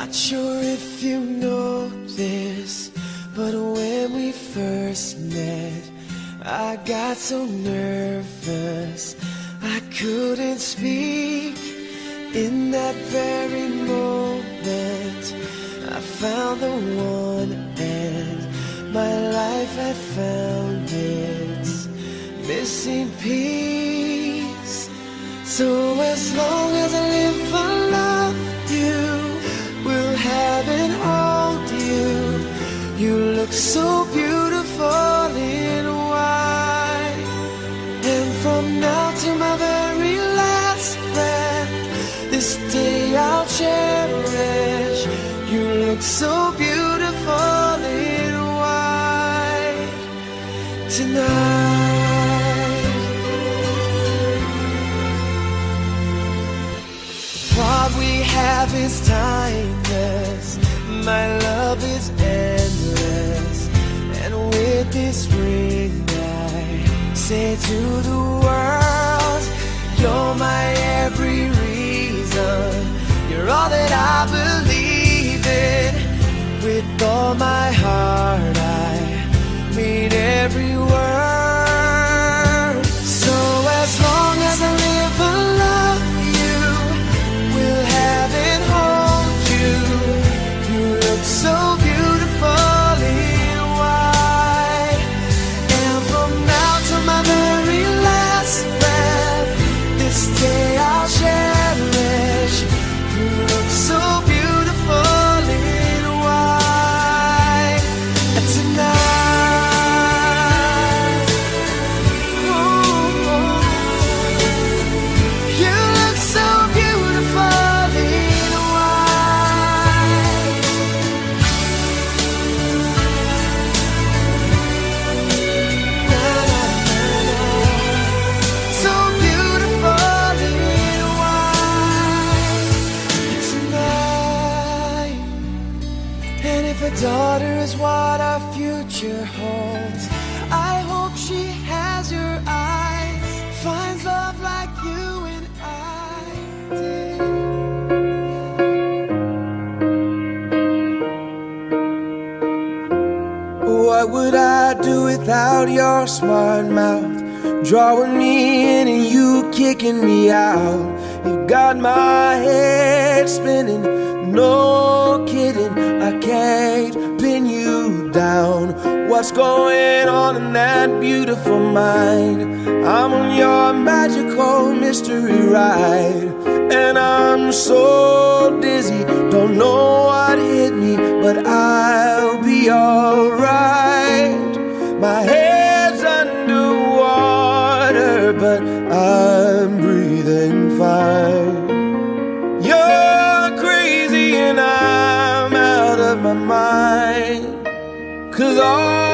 Not sure if you know this, but when we first met, I got so nervous I couldn't speak. In that very moment, I found the one, and my life had found its missing piece. So as long as I live, I love you, will have and hold you. You look so beautiful in white, and from now to my very last breath, this day I'll cherish. You look so beautiful in white tonight. What we have is timeless, my love is endless, and with this ring I say to the world, you're my every reason, you're all that I believe in. With all my heart I mean every word. So as long as I live, I love you, will have and hold you. You look so beautiful in white, and from now to my very last breath, this day I'll cherish. You look so beautiful in white tonight. Ooh, you look so beautiful in white. Na, na, na, na. So beautiful in white tonight. And if a daughter is what our future holds, I hope she has your eyes, finds love like you and I did. What would I do without your smart mouth, drawing me in and you kicking me out? You got my head spinning, no kidding, I can't pin you down. What's going on in that beautiful mind? I'm on your magical mystery ride, and I'm so dizzy, don't know what hit me, but I'll be alright. My head's underwater, but I'm breathing fine. You're crazy and I'm out of my mind, 'cause all